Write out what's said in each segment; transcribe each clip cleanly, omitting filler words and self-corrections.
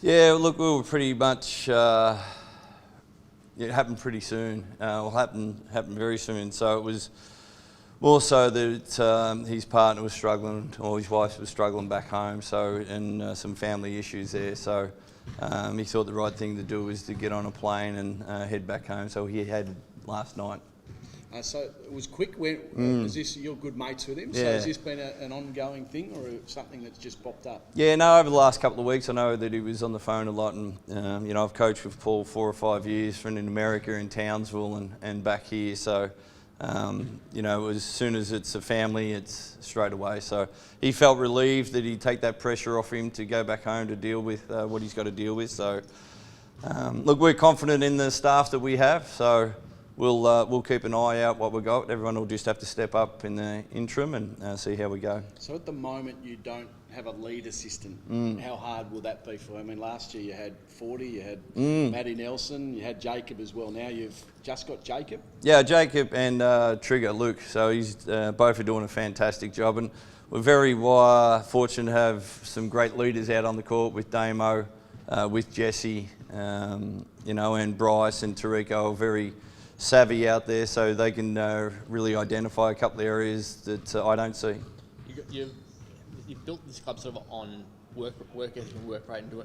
Yeah, look, we were pretty much, it happened pretty soon. Will happen very soon. So it was more so that his partner was struggling, or his wife was struggling back home, so, and some family issues there. So he thought the right thing to do was to get on a plane and head back home. So he had last night. So it was quick. Is this, you're good mates with him? Yeah. So has this been an ongoing thing, or something that's just popped up? Yeah, no, over the last couple of weeks I know that he was on the phone a lot, and you know, I've coached with Paul 4 or 5 years from in America, in Townsville and back here. So you know, as soon as it's a family, it's straight away. So he felt relieved that he'd take that pressure off him to go back home to deal with what he's got to deal with. So look, we're confident in the staff that we have. So we'll keep an eye out what we got. Everyone will just have to step up in the interim and see how we go. So at the moment you don't have a lead assistant. How hard will that be for you? I mean, last year you had 40, you had Matty Nelson, you had Jacob as well. Now you've just got Jacob? Yeah, Jacob and Trigger Luke. So he's both are doing a fantastic job, and we're very fortunate to have some great leaders out on the court with Damo, with Jesse, you know, and Bryce and Tariko are very savvy out there, so they can really identify a couple of areas that I don't see. You've built this club sort of on work ethic and work rate, and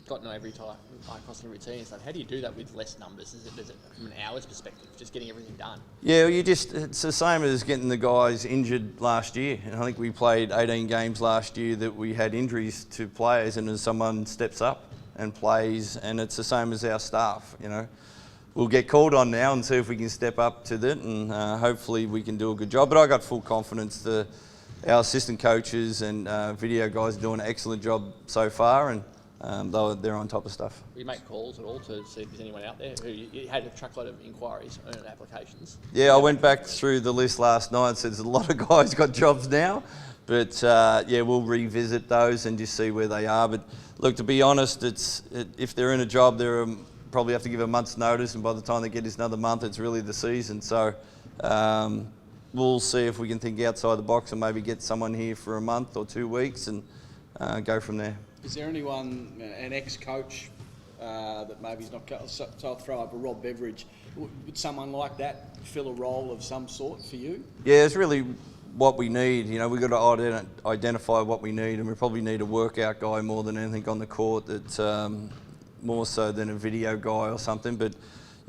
got to know every time across the routine and stuff. How do you do that with less numbers? Is it from an hours perspective, just getting everything done? Yeah, it's the same as getting the guys injured last year. And I think we played 18 games last year that we had injuries to players, and as someone steps up and plays, and it's the same as our staff, you know. We'll get called on now and see if we can step up to that, and hopefully we can do a good job. But I got full confidence that our assistant coaches and video guys are doing an excellent job so far, and they're on top of stuff. You make calls at all to see if there's anyone out there? You had a truckload of inquiries and applications. Yeah, I went back through the list last night, so there's a lot of guys got jobs now. But yeah, we'll revisit those and just see where they are. But look, to be honest, if they're in a job, they're probably have to give a month's notice, and by the time they get this another month, it's really the season. So we'll see if we can think outside the box and maybe get someone here for a month or 2 weeks and go from there. Is there anyone, an ex-coach that maybe's not, so I'll throw up a Rob Beveridge, would someone like that fill a role of some sort for you? Yeah, it's really what we need. You know, we've got to identify what we need, and we probably need a workout guy more than anything on the court that's more so than a video guy or something. But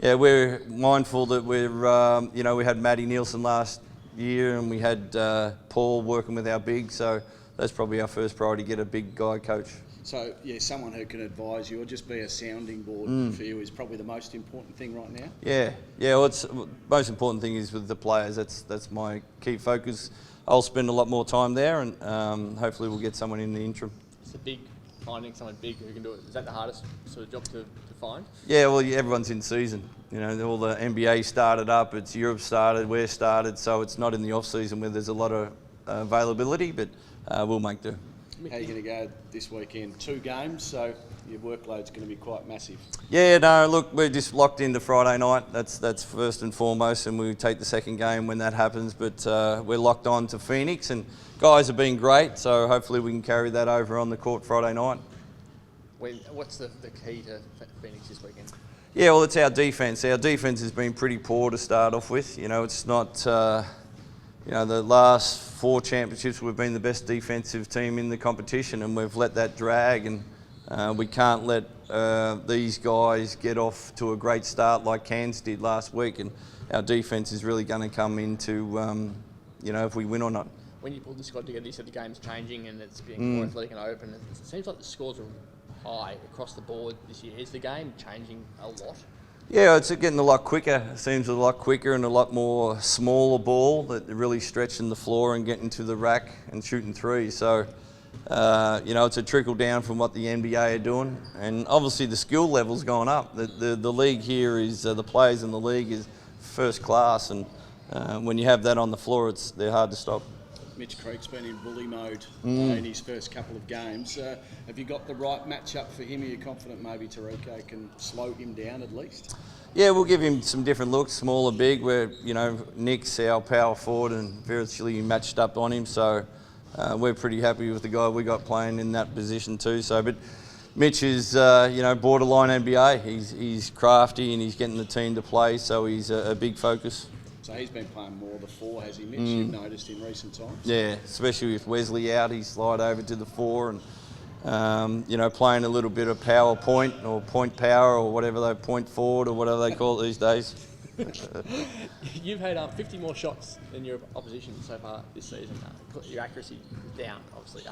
yeah, we're mindful that we're, you know, we had Matty Nielsen last year, and we had Paul working with our big, so that's probably our first priority, get a big guy coach. So yeah, someone who can advise you or just be a sounding board for you is probably the most important thing right now. Yeah, well, the most important thing is with the players. That's my key focus. I'll spend a lot more time there, and hopefully we'll get someone in the interim. It's a big finding someone big who can do it. Is that the hardest sort of job to find? Yeah, well, everyone's in season. You know, all the NBA started up, it's Europe started, we're started, so it's not in the off season where there's a lot of availability, but we'll make do. How are you going to go this weekend? 2 games, so your workload's going to be quite massive. Yeah, no, look, we're just locked into Friday night. That's first and foremost, and we take the second game when that happens. But we're locked on to Phoenix, and guys have been great, so hopefully we can carry that over on the court Friday night. What's the key to Phoenix this weekend? Yeah, well, it's our defence. Our defence has been pretty poor to start off with. You know, it's not... you know, the last 4 championships we've been the best defensive team in the competition, and we've let that drag, and we can't let these guys get off to a great start like Cairns did last week, and our defence is really going to come into, you know, if we win or not. When you pulled the squad together, you said the game's changing and it's being more athletic and open. It seems like the scores are high across the board this year. Is the game changing a lot? Yeah, it's getting a lot quicker. It seems a lot quicker and a lot more smaller ball that really stretching the floor and getting to the rack and shooting threes. So, you know, it's a trickle down from what the NBA are doing. And obviously the skill level's gone up. The league here is, the players in the league is first class. And when you have that on the floor, they're hard to stop. Mitch Creek's been in bully mode in his first couple of games. Have you got the right matchup for him? Are you confident maybe Tariko can slow him down at least? Yeah, we'll give him some different looks, small or big. Where, you know, Nick's our power forward and virtually matched up on him. So we're pretty happy with the guy we got playing in that position too. So, but Mitch is, borderline NBA. He's crafty and he's getting the team to play, so he's a big focus. So he's been playing more the 4, has he, Mitch? You've noticed in recent times? Yeah, especially with Wesley out, he slide over to the 4 and, playing a little bit of power point or point power or whatever they point forward or whatever they call it these days. You've had 50 more shots than your opposition so far this season. Your accuracy down, obviously.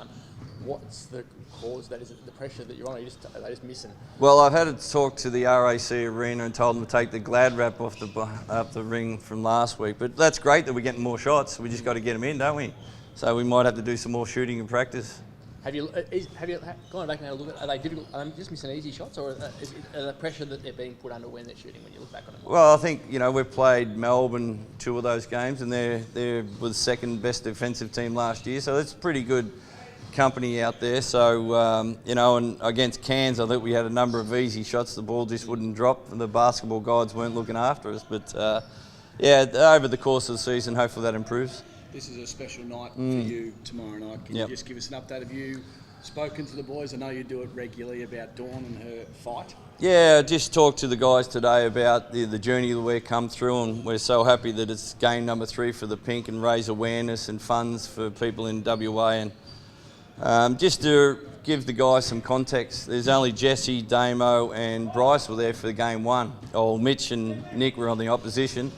What's the cause? That is it the pressure that you're on? Or are they just missing? Well, I've had to talk to the RAC arena and told them to take the Glad wrap off the ring from last week. But that's great that we're getting more shots. We just got to get them in, don't we? So we might have to do some more shooting in practice. Have you gone back and had a look at? Are they difficult? Are they just missing easy shots, or is it the pressure that they're being put under when they're shooting? When you look back on it. Well, I think we've played Melbourne 2 of those games, and they were the second best defensive team last year, so it's pretty good company out there. So and against Cairns, I think we had a number of easy shots. The ball just wouldn't drop, and the basketball gods weren't looking after us. But over the course of the season, hopefully that improves. This is a special night for you tomorrow night. Can you just give us an update? Have you spoken to the boys? I know you do it regularly about Dawn and her fight. Yeah, I just talked to the guys today about the journey that we've come through, and we're so happy that it's game number 3 for the Pink and raise awareness and funds for people in WA. And just to give the guys some context, there's only Jesse, Damo and Bryce were there for game 1. Mitch and Nick were on the opposition.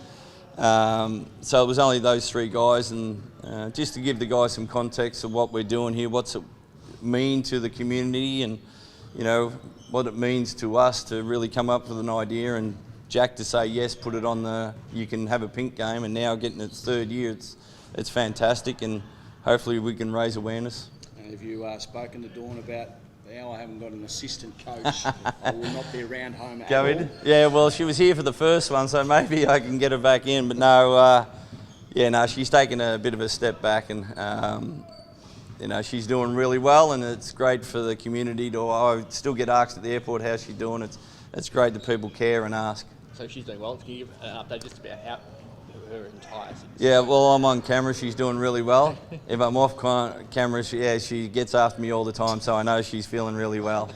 So it was only those 3 guys, and just to give the guys some context of what we're doing here, what's it mean to the community, and what it means to us to really come up with an idea, and Jack to say yes, put it on you can have a Pink game, and now getting its 3rd year, it's fantastic, and hopefully we can raise awareness. And have you spoken to Dawn about now I haven't got an assistant coach. I will not be around home at all. Yeah, well, she was here for the first one, so maybe I can get her back in. But no, she's taken a bit of a step back, and she's doing really well, and it's great for the community. I still get asked at the airport how's she doing. It's great that people care and ask. So she's doing well. Can you give an update just about how her entire situation? Yeah, well, I'm on camera. She's doing really well. If I'm off camera, she gets after me all the time, so I know she's feeling really well.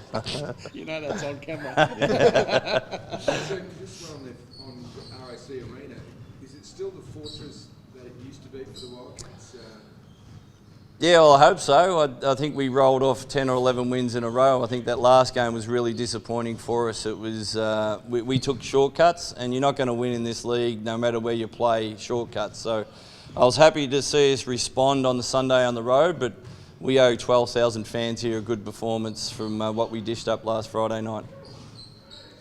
You know that's on camera. So just on RAC Arena, is it still the fortress that it used to be for the Wildcats? Yeah, well, I hope so. I think we rolled off 10 or 11 wins in a row. I think that last game was really disappointing for us. It was we took shortcuts, and you're not going to win in this league no matter where you play shortcuts. So I was happy to see us respond on the Sunday on the road, but we owe 12,000 fans here a good performance from what we dished up last Friday night.